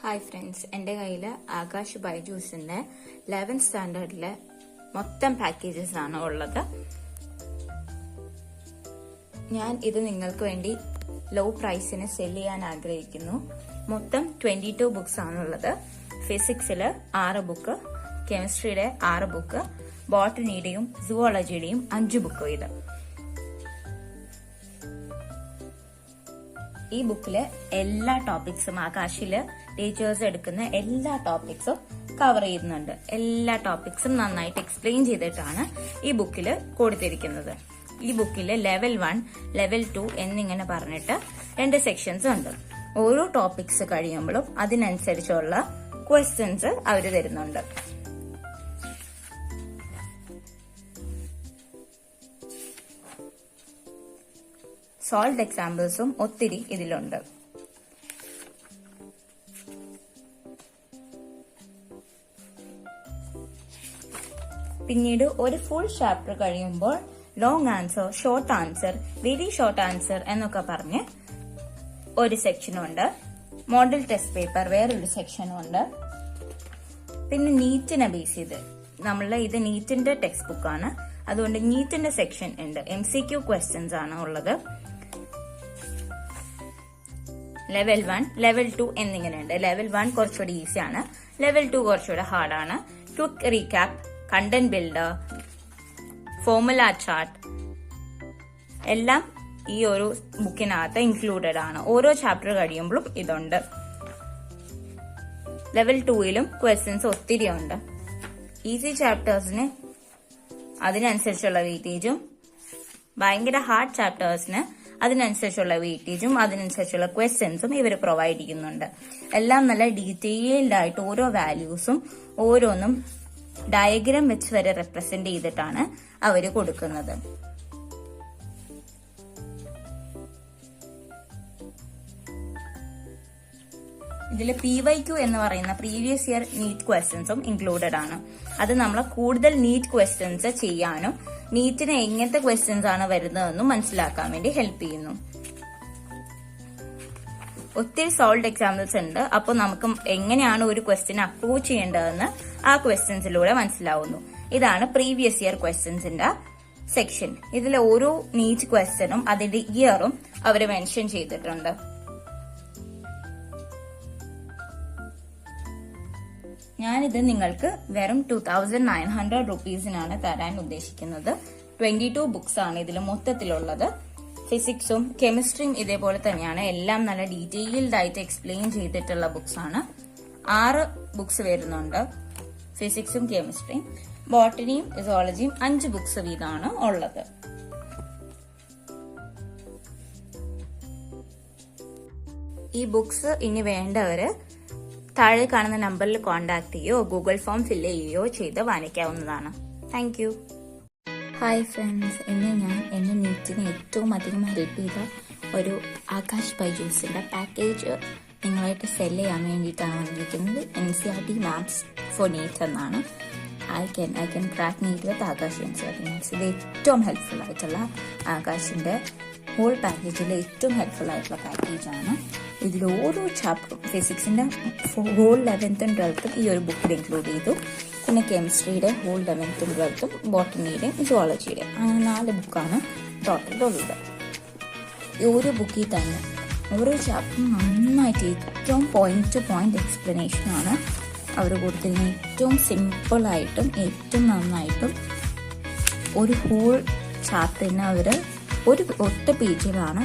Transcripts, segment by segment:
Hi friends, എൻ്റെ കയ്യിൽ Akash ബൈജൂസിന്റെ 11th സ്റ്റാൻഡേർഡിലെ മൊത്തം പാക്കേജസ് ആണ് ഉള്ളത്. ഞാൻ ഇത് നിങ്ങൾക്ക് വേണ്ടി ലോ പ്രൈസിന് സെല് ചെയ്യാൻ ആഗ്രഹിക്കുന്നു. മൊത്തം 22 ബുക്സ് ആണുള്ളത്. ഫിസിക്സിൽ 6 ബുക്ക്, കെമിസ്ട്രിയുടെ 6 ബുക്ക്, ബോട്ടണിയുടെയും സുവോളജിയുടെയും 5 ബുക്ക് വീതം. ഈ ബുക്കില് എല്ലാ ടോപ്പിക്സും ആകാശില് ടീച്ചേഴ്സ് എടുക്കുന്ന എല്ലാ ടോപ്പിക്സും കവർ ചെയ്യുന്നുണ്ട്. എല്ലാ ടോപ്പിക്സും നന്നായിട്ട് എക്സ്പ്ലെയിൻ ചെയ്തിട്ടാണ് ഈ ബുക്കില് കൊടുത്തിരിക്കുന്നത്. ഈ ബുക്കില് ലെവൽ 1, ലെവൽ 2 എന്നിങ്ങനെ പറഞ്ഞിട്ട് 2 സെക്ഷൻസ് ഉണ്ട്. ഓരോ ടോപ്പിക്സ് കഴിയുമ്പോഴും അതിനനുസരിച്ചുള്ള ക്വസ്റ്റ്യൻസ് അവര് തരുന്നുണ്ട്. സോൾവ്ഡ് എക്സാമ്പിൾസും ഒത്തിരി ഇതിലുണ്ട്. പിന്നീട് ഒരു ഫുൾ ചാപ്റ്റർ കഴിയുമ്പോൾ long answer, short answer, very short answer എന്നൊക്കെ പറഞ്ഞ് ഒരു സെക്ഷനുണ്ട്. മോഡൽ ടെസ്റ്റ് പേപ്പർ വേറൊരു സെക്ഷനുണ്ട്. പിന്നെ നീറ്റിനെ ബേസ് ചെയ്ത് ഇത് നീറ്റിന്റെ ടെക്സ്റ്റ് ബുക്കാണ്. അതുകൊണ്ട് നീറ്റിന്റെ സെക്ഷൻ ഉണ്ട്. MCQ ക്വസ്റ്റ്യൻസ് ആണ് ഉള്ളത്. Level 1, level 2 എന്നിങ്ങനെയുണ്ട്. ലെവൽ 1 കുറച്ചുകൂടി ഈസിയാണ്, ലെവൽ 2 കുറച്ചുകൂടെ ഹാർഡാണ്. Quick recap, content builder, formula chart എല്ലാം ഈ ഒരു ബുക്കിനകത്ത് ഇൻക്ലൂഡഡ് ആണ്. ഓരോ ചാപ്റ്റർ കഴിയുമ്പോഴും ഇതുണ്ട്. ലെവൽ 2ലും ക്വസ്റ്റ്യൻസ് ഒത്തിരി ഉണ്ട്. ഈസി ചാപ്റ്റേഴ്സിന് അതിനനുസരിച്ചുള്ള വെയിറ്റേജും, ഭയങ്കര ഹാർഡ് ചാപ്റ്റേഴ്സിന് അതിനനുസരിച്ചുള്ള വെയിറ്റേജും അതിനനുസരിച്ചുള്ള ക്വസ്റ്റ്യൻസും ഇവർ പ്രൊവൈഡ് ചെയ്യുന്നുണ്ട്. എല്ലാം നല്ല ഡീറ്റെയിൽഡ് ആയിട്ട് ഓരോ വാല്യൂസും ഓരോന്നും ഡയഗ്രാം വെച്ച് വരെ റെപ്രസെന്റ് ചെയ്തിട്ടാണ് അവര് കൊടുക്കുന്നത്. ഇതിൽ PYQ എന്ന് പറയുന്ന പ്രീവിയസ് ഇയർ നീറ്റ് ക്വസ്റ്റ്യൻസും ഇൻക്ലൂഡഡ് ആണ്. അത് നമ്മൾ കൂടുതൽ നീറ്റ് ക്വസ്റ്റ്യൻസ് ചെയ്യാനും നീറ്റിന് എങ്ങനത്തെ ക്വസ്റ്റ്യൻസ് ആണ് വരുന്നതെന്നും മനസ്സിലാക്കാൻ വേണ്ടി ഹെൽപ്പ് ചെയ്യുന്നു. ഒത്തിരി സോൾവ്ഡ് എക്സാമ്പിൾസ് ഉണ്ട്. അപ്പോൾ നമുക്ക് എങ്ങനെയാണ് ഒരു ക്വസ്റ്റ്യൻ അപ്രോച്ച് ചെയ്യേണ്ടതെന്ന് ആ ക്വസ്റ്റ്യൻസിലൂടെ മനസ്സിലാവുന്നു. ഇതാണ് പ്രീവിയസ് ഇയർ ക്വസ്റ്റ്യൻസിന്റെ സെക്ഷൻ. ഇതിൽ ഓരോ നീറ്റ് ക്വസ്റ്റ്യനും അതിന്റെ ഇയറും അവർ മെൻഷൻ ചെയ്തിട്ടുണ്ട്. ഞാനിത് നിങ്ങൾക്ക് വെറും 2900 റുപ്പീസിനാണ് തരാൻ ഉദ്ദേശിക്കുന്നത്. 22 ബുക്സ് ആണ് ഇതിൽ മൊത്തത്തിലുള്ളത്. ഫിസിക്സും കെമിസ്ട്രിയും ഇതേപോലെ തന്നെയാണ്. എല്ലാം നല്ല ഡീറ്റെയിൽഡ് ആയിട്ട് എക്സ്പ്ലെയിൻ ചെയ്തിട്ടുള്ള ബുക്സ് ആണ്. 6 ബുക്സ് വരുന്നുണ്ട്. ഫിസിക്സും കെമിസ്ട്രിയും, ബോട്ടണിയും സുവോളജിയും 5 ബുക്സ് വീതമാണ് ഉള്ളത്. ഈ ബുക്സ് ഇനി വേണ്ടവര് താഴെ കാണുന്ന നമ്പറിൽ കോൺടാക്ട് ചെയ്യുകയോ ഗൂഗിൾ ഫോം ഫില്ല് ചെയ്യുകയോ ചെയ്ത് വാങ്ങിക്കാവുന്നതാണ്. Thank you. ഹായ് ഫ്രണ്ട്സ്, ഞാൻ എന്നെ നീറ്റിന് ഏറ്റവും അധികം ഹെൽപ്പ് ചെയ്ത ഒരു ആകാശ് ബൈജൂസിന്റെ പാക്കേജ് നിങ്ങളായിട്ട് സെല് ചെയ്യാൻ വേണ്ടിയിട്ടാണ് വന്നിരിക്കുന്നത്. NCERT മാത്സ് ഫോർ നീറ്റ് എന്നാണ്. I can crack NEET with Aakash NCERT maths. ഇത് ഏറ്റവും ഹെൽപ്ഫുൾ ആയിട്ടുള്ള ആകാശിന്റെ ഹോൾ പാക്കേജിൽ ഏറ്റവും ഹെൽപ്ഫുൾ ആയിട്ടുള്ള പാക്കേജാണ്. ഇതിൽ ഓരോ ചാപ്റ്ററും ഫിസിക്സിന്റെ ഹോൾ 11th and 12th ഈ ഒരു ബുക്കിൽ ഇൻക്ലൂഡ് ചെയ്തു. പിന്നെ കെമിസ്ട്രിയുടെ ഹോൾ 11th and 12th, ബോട്ടണിയുടെയും സുവോളജിയുടെയും, അങ്ങനെ 4 ബുക്കാണ് ടോട്ടൽ ഉള്ളത്. ഈ ഓരോ ബുക്കിൽ തന്നെ ഓരോ ചാപ്റ്ററും നന്നായിട്ട് ഏറ്റവും പോയിന്റ് ടു പോയിന്റ് എക്സ്പ്ലനേഷനാണ് അവർ കൊടുത്തിരിക്കുന്നത്. ഏറ്റവും സിമ്പിളായിട്ടും ഏറ്റവും നന്നായിട്ടും ഒരു ഹോൾ ചാപ്റ്ററിന് അവർ ഒറ്റ പേജിലാണ്,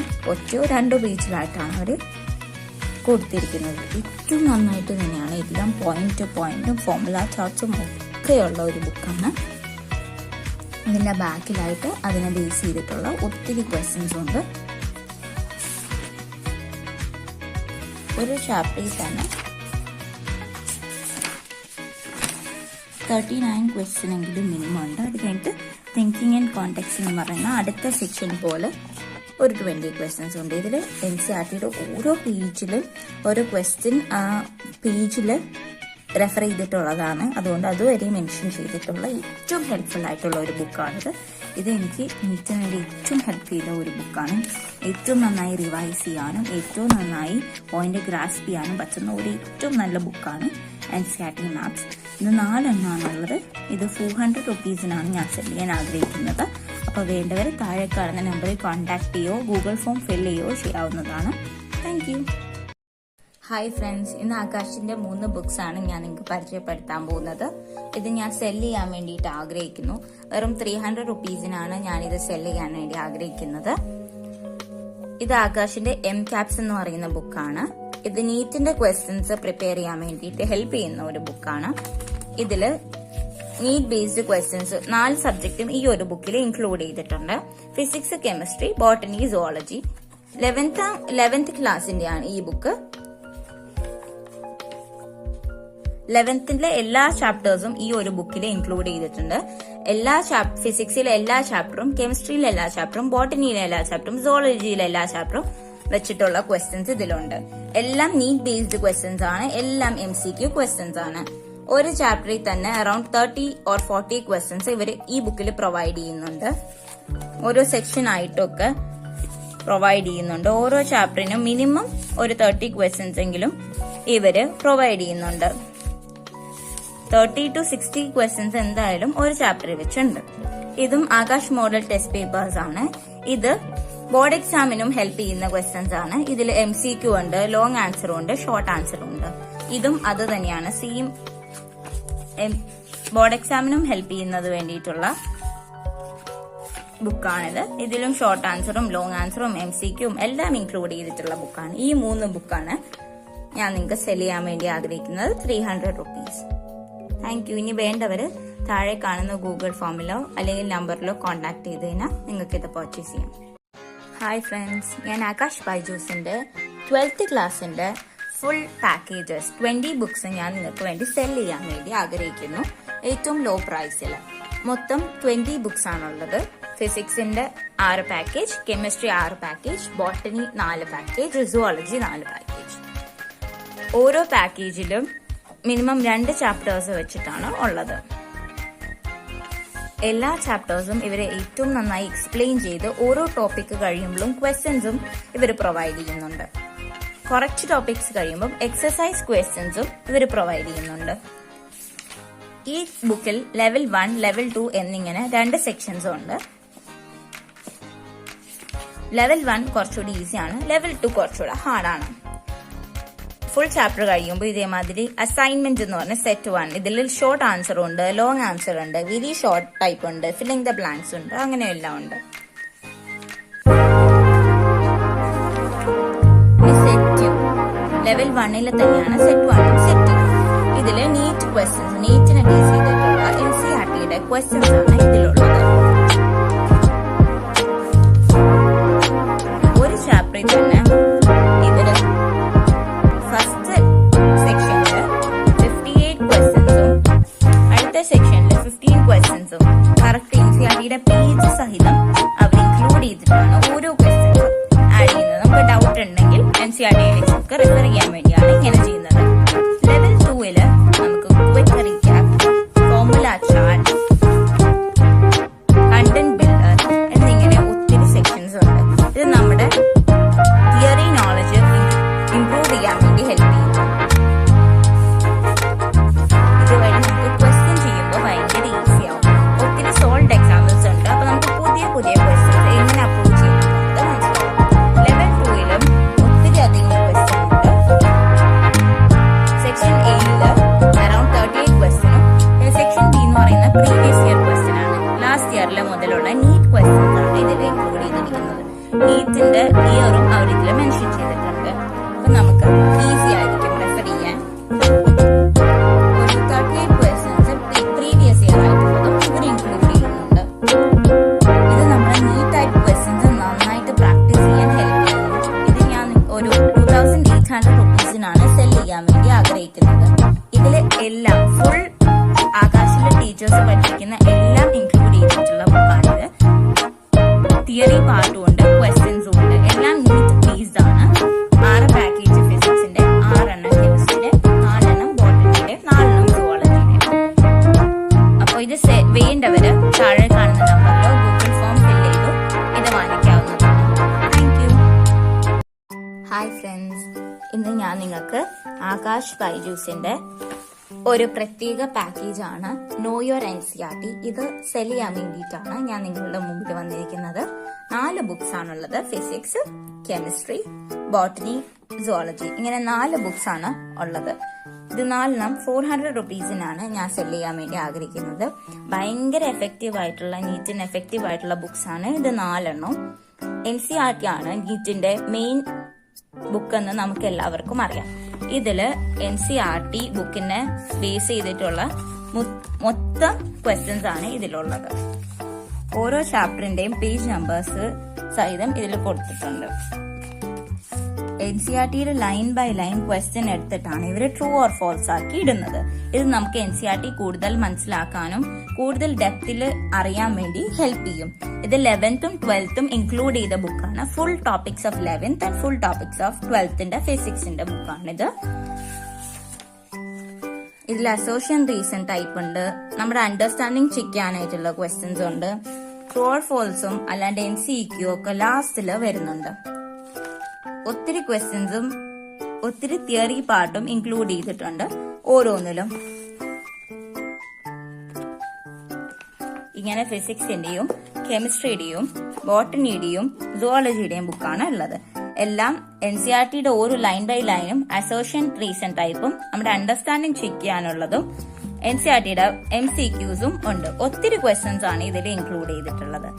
2 പേജിലായിട്ടാണ് അവർ കൊടുത്തിരിക്കുന്നത്. ഏറ്റവും നന്നായിട്ട് തന്നെയാണ്. എല്ലാം പോയിന്റ് ടു പോയിന്റും ഫോർമുല ചാർട്ട്സും ഒക്കെയുള്ള ഒരു ബുക്കാണ്. അതിന്റെ ബാക്കിലായിട്ട് അതിനെ ബേസ് ചെയ്തിട്ടുള്ള ഒത്തിരി ക്വസ്റ്റ്യൻസും ഉണ്ട്. ഒരു ചാപ്റ്ററിൽ തന്നെ 39 ക്വസ്റ്റ്യൻ എങ്കിലും മിനിമം ഉണ്ട്. അത് കഴിഞ്ഞിട്ട് തിങ്കിങ് ആൻഡ് കോണ്ടെക്സ്റ്റ് എന്ന് പറയുന്ന അടുത്ത സെക്ഷൻ പോലെ ഒരു 20 ക്വസ്റ്റ്യൻസ് ഉണ്ട്. ഇതിൽ NCERTയുടെ ഓരോ പേജിലും ഓരോ ക്വസ്റ്റ്യൻ ആ പേജിൽ റെഫർ ചെയ്തിട്ടുള്ളതാണ്. അതുകൊണ്ട് അതുവരെ മെൻഷൻ ചെയ്തിട്ടുള്ള ഏറ്റവും ഹെൽപ്ഫുൾ ആയിട്ടുള്ള ഒരു ബുക്കാണിത്. ഇത് എനിക്ക് നീറ്റിന് വേണ്ടി ഏറ്റവും ഹെൽപ്പ് ചെയ്ത ഒരു ബുക്കാണ്. ഏറ്റവും നന്നായി റിവൈസ് ചെയ്യാനും ഏറ്റവും നന്നായി പോയിന്റ് ഗ്രാസ്പ് ചെയ്യാനും പറ്റുന്ന ഒരു ഏറ്റവും നല്ല ബുക്കാണ് NCERT മാത്സ്. ഇത് 4 എണ്ണമാണുള്ളത്. ഇത് 400 റുപ്പീസിനാണ് ഞാൻ സെല് ചെയ്യാൻ ആഗ്രഹിക്കുന്നത്. അപ്പോൾ വേണ്ടവർ താഴെ കാണുന്ന നമ്പറിൽ കോൺടാക്ട് ചെയ്യോ ഗൂഗിൾ ഫോം ഫിൽ ചെയ്യോ ചെയ്യാവുന്നതാണ്. Thank you. ഹായ് ഫ്രണ്ട്സ്, ഇന്ന് ആകാശിന്റെ 3 ബുക്സ് ആണ് ഞാൻ നിങ്ങൾക്ക് പരിചയപ്പെടുത്താൻ പോകുന്നത്. ഇത് ഞാൻ സെല് ചെയ്യാൻ വേണ്ടിയിട്ട് ആഗ്രഹിക്കുന്നു. വെറും 300 റുപ്പീസിനാണ് ഞാൻ ഇത് സെല് ചെയ്യാൻ വേണ്ടി ആഗ്രഹിക്കുന്നത്. ഇത് ആകാശിന്റെ MCAPS എന്ന് പറയുന്ന ബുക്കാണ്. ഇത് നീറ്റിന്റെ ക്വസ്റ്റ്യൻസ് പ്രിപ്പയർ ചെയ്യാൻ വേണ്ടിയിട്ട് ഹെൽപ്പ് ചെയ്യുന്ന ഒരു ബുക്കാണ്. ഇതില് നീറ്റ് ബേസ്ഡ് ക്വസ്റ്റ്യൻസ് 4 സബ്ജക്റ്റും ഈ ഒരു ബുക്കിൽ ഇൻക്ലൂഡ് ചെയ്തിട്ടുണ്ട്. Physics, chemistry, botany, zoology. 11th ക്ലാസിന്റെയാണ് ഈ ബുക്ക്. 11th എല്ലാ ചാപ്റ്റേഴ്സും ഈ ഒരു ബുക്കിൽ ഇൻക്ലൂഡ് ചെയ്തിട്ടുണ്ട്. ഫിസിക്സിലെ എല്ലാ ചാപ്റ്ററും, കെമിസ്ട്രിയിലെ എല്ലാ ചാപ്റ്ററും, ബോട്ടണിയിലെ എല്ലാ ചാപ്റ്ററും, സുവോളജിയിലെ എല്ലാ ചാപ്റ്ററും വെച്ചിട്ടുള്ള ക്വസ്റ്റ്യൻസ് ഇതിലുണ്ട്. എല്ലാം നീറ്റ് ബേസ്ഡ് ക്വസ്റ്റ്യൻസ് ആണ്. എല്ലാം MCQ ക്വസ്റ്റ്യൻസ് ആണ്. ഒരു ചാപ്റ്ററിൽ തന്നെ അറൌണ്ട് 30 or 40 ക്വസ്റ്റ്യൻസ് ഇവർ ഈ ബുക്കിൽ പ്രൊവൈഡ് ചെയ്യുന്നുണ്ട്. ഓരോ സെക്ഷൻ ആയിട്ടൊക്കെ പ്രൊവൈഡ് ചെയ്യുന്നുണ്ട്. ഓരോ ചാപ്റ്ററിനും മിനിമം ഒരു 30 ക്വസ്റ്റ്യൻസ് എങ്കിലും ഇവര് പ്രൊവൈഡ് ചെയ്യുന്നുണ്ട്. 30 to 60 ക്വസ്റ്റ്യൻസ് എന്തായാലും ഒരു ചാപ്റ്ററിൽ വെച്ചുണ്ട്. ഇതും ആകാശ് മോഡൽ ടെസ്റ്റ് പേപ്പേഴ്സ് ആണ്. ഇത് ബോർഡ് എക്സാമിനും ഹെൽപ്പ് ചെയ്യുന്ന ക്വസ്റ്റ്യൻസ് ആണ്. ഇതിൽ MCQ ഉണ്ട്, ലോങ് ആൻസറും ഉണ്ട്, ഷോർട്ട് ആൻസറും ഉണ്ട്. ഇതും അത് തന്നെയാണ്. സെയിം ബോർഡ് എക്സാമിനും ഹെൽപ്പ് ചെയ്യുന്നത് വേണ്ടിയിട്ടുള്ള ബുക്കാണിത്. ഇതിലും ഷോർട്ട് ആൻസറും ലോങ് ആൻസറും MCQയും എല്ലാം ഇൻക്ലൂഡ് ചെയ്തിട്ടുള്ള ബുക്കാണ്. ഈ 3 ബുക്കാണ് ഞാൻ നിങ്ങൾക്ക് സെല് ചെയ്യാൻ വേണ്ടി ആഗ്രഹിക്കുന്നത്. 300 റുപ്പീസ്. Thank you. ഇനി വേണ്ടവര് താഴെ കാണുന്ന ഗൂഗിൾ ഫോമിലോ അല്ലെങ്കിൽ നമ്പറിലോ കോൺടാക്ട് ചെയ്ത് കഴിഞ്ഞാൽ നിങ്ങൾക്ക് ഇത് പർച്ചേസ് ചെയ്യാം. ഹായ് ഫ്രണ്ട്സ്, ഞാൻ ആകാശ് ബൈജൂസിന്റെ 12th ക്ലാസ്സിന്റെ ഫുൾ പാക്കേജസ് 20 ബുക്സ് ഞാൻ നിങ്ങൾക്ക് വേണ്ടി സെല് ചെയ്യാൻ വേണ്ടി ആഗ്രഹിക്കുന്നു. ഏറ്റവും ലോ പ്രൈസിൽ മൊത്തം 20 ബുക്സ് ആണുള്ളത്. ഫിസിക്സിന്റെ 6 package, chemistry 6 package, botany 4 package, zoology 4 package. ഓരോ പാക്കേജിലും മിനിമം 2 ചാപ്റ്റേഴ്സ് വെച്ചിട്ടാണ് ഉള്ളത്. എല്ലാ ചാപ്റ്റേഴ്സും ഇവരെ ഏറ്റവും നന്നായി എക്സ്പ്ലെയിൻ ചെയ്ത് ഓരോ ടോപ്പിക് കഴിയുമ്പോഴും ക്വസ്റ്റ്യൻസും ഇവർ പ്രൊവൈഡ് ചെയ്യുന്നുണ്ട്. കുറച്ച് ടോപ്പിക്സ് കഴിയുമ്പോൾ എക്സസൈസ് ക്വസ്റ്റ്യൻസും ഇവർ പ്രൊവൈഡ് ചെയ്യുന്നുണ്ട്. ഈ ബുക്കിൽ ലെവൽ 1, ലെവൽ 2 എന്നിങ്ങനെ 2 സെക്ഷൻസ് ഉണ്ട്. ലെവൽ 1 കുറച്ചുകൂടി ഈസിയാണ്, ലെവൽ 2 കുറച്ചുകൂടെ ഹാർഡാണ്. ഫുൾ ചാപ്റ്റർ കഴിയുമ്പോൾ ഇതേമാതിരി അസൈൻമെന്റ് എന്ന് പറഞ്ഞ സെറ്റ് 1 ഇതിൽ ഷോർട്ട് ആൻസർ ഉണ്ട്, ലോങ് ആൻസർ ഉണ്ട്, വെരി ഷോർട്ട് ടൈപ്പ് ഉണ്ട്, ഫില്ലിംഗ് ദ ബ്ലാങ്ക്സ് ഉണ്ട്, അങ്ങനെയെല്ലാം ഉണ്ട്. സെറ്റ് ലെവൽ 1 തന്നെയാണ് സെറ്റ് 1ഉം സെറ്റ് 2. ഇതില് നീറ്റ് ക്വസ്റ്റ്യൻസ്, നീറ്റിനെ ബേസ് ചെയ്തിട്ടുള്ള NCERTയുടെ ക്വസ്റ്റ്യൻസ് ആണ് ഇതിലുള്ളത്. ഒരു ചാപ്റ്ററിൽ തന്നെ ഇവര് ഫസ്റ്റ് സെക്ഷനില് 58 ക്വസ്റ്റ്യൻസും അടുത്ത സെക്ഷനില് 15 ക്വസ്റ്റ്യൻസും കറക്റ്റ് NCERTയുടെ പേജ് സഹിതം അവർ ഇൻക്ലൂഡ് ചെയ്തിട്ടാണ് ഓരോ ക്വസ്റ്റ്യൻസും ആഡ് ചെയ്യുന്നത്. നമുക്ക് ഡൗട്ട് ഉണ്ടെങ്കിൽ NCERT റെഫർ ചെയ്യാൻ വേണ്ടിയാണ് ഇങ്ങനെ ചെയ്യുന്നത്. ലെവൽ 2 നമുക്ക് quick recap, formula chart, content builder എന്നിങ്ങനെ ഒത്തിരി സെക്ഷൻസ് ഉണ്ട്. ഇത് നമ്മുടെ തിയറി നോളജ് ഇംപ്രൂവ് ചെയ്യാൻ വേണ്ടി ഹെൽപ്പ് ചെയ്യും. ഇതുവഴി നമുക്ക് ക്വസ്റ്റ്യൻ ചെയ്യുമ്പോൾ ഭയങ്കര ഈസി ആവും. ഒത്തിരി സോൾഡ് എക്സാമ്പിൾസ് ഉണ്ട്. അപ്പൊ നമുക്ക് പുതിയ പുതിയ ക്വസ്റ്റ്യൻസ് എങ്ങനെ അപ്രോച്ച് ചെയ്യുന്നത് മനസ്സിലാവും. ലെവൽ 2 ഒത്തിരി അധികം ക്വസ്റ്റ്യൻ ഉണ്ട്. സെക്ഷൻ Aയില് അറൌണ്ട് 38 ക്വസ്റ്റ്യനും സെക്ഷൻ B എന്ന് പറയുന്ന പ്രീവിയസ് ഇയർ ക്വസ്റ്റ്യൻ ആണ്. ലാസ്റ്റ് ഇയറിലെ മുതലുള്ള നീറ്റ് ക്വസ്റ്റ്യൻസ് ആണ് ഇതിൽ ഇൻക്ലൂഡ് ചെയ്തിരിക്കുന്നത്. നീറ്റിന്റെ ഇയറും അവർ ഇതിൽ മെൻഷൻ ചെയ്തിട്ടുണ്ട്. അപ്പൊ നമുക്ക് ഈസി ആയിരിക്കും റെഫർ ചെയ്യാൻ. ഒരു 38 ക്വസ്റ്റ്യൻസ് പ്രീവിയസ് ഇയർ ആയിട്ടുള്ളതും ഇവർ ഇൻക്ലൂഡ് ചെയ്യുന്നുണ്ട്. ഇത് നമ്മുടെ നീറ്റ് ടൈപ്പ് ക്വസ്റ്റ്യൻസ് നന്നായിട്ട് പ്രാക്ടീസ് ചെയ്യാൻ ഹെൽപ്പ് ചെയ്യുന്നു. ഇത് ഞാൻ ഒരു 2800 റുപ്പീസിനാണ് സെല് ചെയ്യാൻ വേണ്ടി ആഗ്രഹിക്കുന്നത്. ഇതിൽ എല്ലാം ഫുൾ ആകാശിലെ ടീച്ചേഴ്സ് പഠിപ്പിക്കുന്ന എല്ലാം ഇൻക്ലൂഡ് ചെയ്തിട്ടുള്ള ബുക്കാണിത്. തിയറി പാർട്ടും ഉണ്ട്, ക്വസ്റ്റ്യൻസും ഉണ്ട്. എല്ലാം നീറ്റ് ബേസ്ഡ് ആണ്. 6 പാക്കേജ് ഫിസിക്സിന്റെ, 6 കെമിസ്ട്രിയുടെ, 4 ബോട്ടണിയുടെ, 4 ആകാശ് ബൈജൂസിന്റെ ഒരു പ്രത്യേക പാക്കേജ് ആണ് നോ യുവർ NCERT. ഇത് സെൽ ചെയ്യാൻ വേണ്ടിയിട്ടാണ് ഞാൻ നിങ്ങളുടെ മുമ്പിൽ വന്നിരിക്കുന്നത്. 4 ബുക്സ് ആണുള്ളത്. ഫിസിക്സ്, കെമിസ്ട്രി, ബോട്ടണി, സുവോളജി, ഇങ്ങനെ 4 ബുക്സ് ആണ് ഉള്ളത്. ഇത് 4 400 റുപ്പീസിനാണ് ഞാൻ സെൽ ചെയ്യാൻ വേണ്ടി ആഗ്രഹിക്കുന്നത്. ഭയങ്കര എഫക്റ്റീവ് ആയിട്ടുള്ള, നീറ്റിന് എഫക്റ്റീവ് ആയിട്ടുള്ള ബുക്സ് ആണ് ഇത് 4 NCERT ആണ് നീറ്റിന്റെ മെയിൻ ബുക്ക് എന്ന് നമുക്ക് എല്ലാവർക്കും അറിയാം. ഇതില് NCERT ബുക്കിനെ ബേസ് ചെയ്തിട്ടുള്ള മൊത്തം ക്വസ്റ്റ്യൻസ് ആണ് ഇതിലുള്ളത്. ഓരോ ചാപ്റ്ററിന്റെയും പേജ് നമ്പേഴ്സ് സഹിതം ഇതിൽ കൊടുത്തിട്ടുണ്ട്. NCERTയുടെ ലൈൻ ബൈ ലൈൻ ക്വസ്റ്റ്യൻ എടുത്തിട്ടാണ് ഇവര് ട്രൂ ഓർ ഫോൾസ് ആക്കി ഇടുന്നത്. ഇത് നമുക്ക് NCERT കൂടുതൽ മനസ്സിലാക്കാനും കൂടുതൽ ഡെപ്തിൽ അറിയാൻ വേണ്ടി ഹെൽപ്പ് ചെയ്യും. ഇത് 11th 12th ഇൻക്ലൂഡ് ചെയ്ത ബുക്കാണ്. Full topics of 11th and full topics of 12th ഫിസിക്സിന്റെ ബുക്കാണിത്. ഇതിൽ അസോസിയേഷൻ റീസൺ ടൈപ്പ് ഉണ്ട്. നമ്മുടെ അണ്ടർസ്റ്റാൻഡിങ് ചെക്ക് ചെയ്യാനായിട്ടുള്ള ക്വസ്റ്റ്യൻസ് ഉണ്ട്. ട്രൂ ഓർ ഫോൾസും അല്ലാണ്ട് MCQ ഒക്കെ ലാസ്റ്റില് വരുന്നുണ്ട്. ഒത്തിരി ക്വസ്റ്റ്യൻസും ഒത്തിരി തിയറി പാർട്ടും ഇൻക്ലൂഡ് ചെയ്തിട്ടുണ്ട് ഓരോന്നിലും. ഇങ്ങനെ ഫിസിക്സിന്റെയും കെമിസ്ട്രിയുടെയും ബോട്ടണിയുടെയും സുവോളജിയുടെയും ബുക്കാണ് ഉള്ളത്. എല്ലാം NCERTയുടെ ഓരോ ലൈൻ ബൈ ലൈനും അസോസിയേഷൻ റീസൺ ടൈപ്പും നമ്മുടെ അണ്ടർസ്റ്റാൻഡിങ് ചെക്ക് ചെയ്യാനുള്ളതും NCERTയുടെ MCQസും ഉണ്ട്. ഒത്തിരി ക്വസ്റ്റ്യൻസ് ആണ് ഇതിൽ ഇൻക്ലൂഡ് ചെയ്തിട്ടുള്ളത്.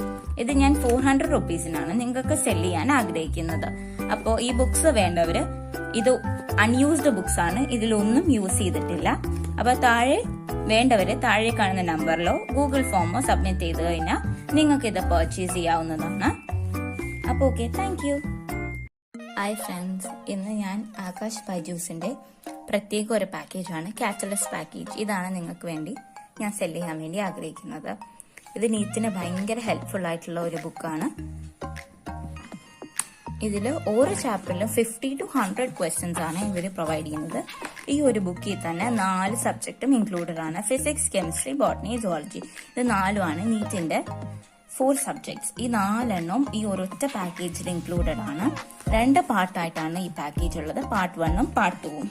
ഇത് ഞാൻ 400 റുപ്പീസിനാണ് നിങ്ങൾക്ക് സെൽ ചെയ്യാൻ ആഗ്രഹിക്കുന്നത്. അപ്പോ ഈ ബുക്സ് വേണ്ടവര്, ഇത് അൺയൂസ്ഡ് ബുക്സ് ആണ്, ഇതിലൊന്നും യൂസ് ചെയ്തിട്ടില്ല. അപ്പൊ വേണ്ടവര് താഴെ കാണുന്ന നമ്പറിലോ ഗൂഗിൾ ഫോമോ സബ്മിറ്റ് ചെയ്ത് കഴിഞ്ഞാൽ നിങ്ങൾക്ക് ഇത് പർച്ചേസ് ചെയ്യാവുന്നതാണ്. അപ്പൊ okay, thank you. Hi friends, ഇന്ന് ഞാൻ ആകാശ് ബൈജൂസിന്റെ പ്രത്യേക ഒരു പാക്കേജാണ് കാറ്റലിസ്റ്റ് പാക്കേജ്. ഇതാണ് നിങ്ങൾക്ക് വേണ്ടി ഞാൻ സെൽ ചെയ്യാൻ വേണ്ടി ആഗ്രഹിക്കുന്നത്. ഇത് നീറ്റിന് ഭയങ്കര ഹെൽപ്ഫുൾ ആയിട്ടുള്ള ഒരു ബുക്കാണ്. ഇതിൽ ഓരോ ചാപ്റ്ററിലും 50 to 100 ക്വസ്റ്റ്യൻസ് ആണ് ഇവർ പ്രൊവൈഡ് ചെയ്യുന്നത്. ഈ ഒരു ബുക്കിൽ തന്നെ 4 സബ്ജക്റ്റും ഇൻക്ലൂഡഡ് ആണ്. Physics, chemistry, botany, zoology. ഇത് 4 നീറ്റിന്റെ 4 സബ്ജക്ട്സ്. ഈ 4 ഈ ഒരൊറ്റ പാക്കേജിൽ ഇൻക്ലൂഡഡ് ആണ്. 2 പാർട്ടായിട്ടാണ് ഈ പാക്കേജ് ഉള്ളത്. പാർട്ട് 1ഉം പാർട്ട് 2ഉം.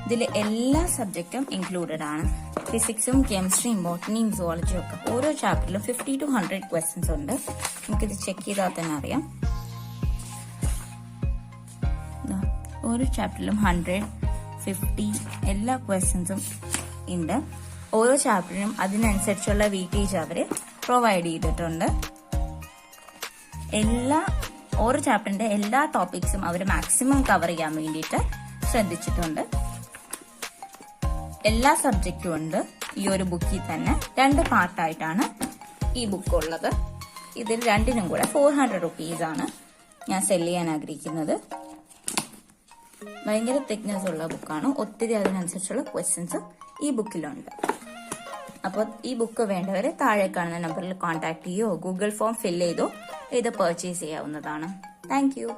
ഇതിൽ എല്ലാ സബ്ജക്റ്റും ഇൻക്ലൂഡഡ് ആണ്. ഫിസിക്സും കെമിസ്ട്രിയും ബോട്ടണിയും സുവോളജിയും ഒക്കെ ഓരോ ചാപ്റ്ററിലും 50 to 100 ക്വസ്റ്റ്യൻസ് ഉണ്ട്. നമുക്കിത് ചെക്ക് ചെയ്താൽ തന്നെ അറിയാം. ഓരോ ചാപ്റ്ററിലും 100, 50 എല്ലാ ക്വസ്റ്റ്യൻസും ഉണ്ട്. ഓരോ ചാപ്റ്ററിനും അതിനനുസരിച്ചുള്ള വെയിറ്റേജ് അവര് പ്രൊവൈഡ് ചെയ്തിട്ടുണ്ട്. ഓരോ ചാപ്റ്ററിന്റെ എല്ലാ ടോപ്പിക്സും അവർ മാക്സിമം കവർ ചെയ്യാൻ വേണ്ടിയിട്ട് ശ്രദ്ധിച്ചിട്ടുണ്ട്. എല്ലാ സബ്ജക്റ്റും ഉണ്ട് ഈ ഒരു ബുക്കിൽ തന്നെ. 2 പാർട്ടായിട്ടാണ് ഈ ബുക്ക് ഉള്ളത്. ഇതിൽ 2നും കൂടെ 400 റുപ്പീസ് ആണ് ഞാൻ സെൽ ചെയ്യാൻ ആഗ്രഹിക്കുന്നത്. ഭയങ്കര തിക്നെസ് ഉള്ള ബുക്കാണ്. ഒത്തിരി അതിനനുസരിച്ചുള്ള ക്വസ്റ്റ്യൻസ് ഈ ബുക്കിലുണ്ട്. അപ്പോൾ ഈ ബുക്ക് വേണ്ടവര് താഴെ കാണുന്ന നമ്പറിൽ കോൺടാക്ട് ചെയ്യോ ഗൂഗിൾ ഫോം ഫിൽ ചെയ്തോ ഇത് പർച്ചേസ് ചെയ്യാവുന്നതാണ്. Thank you.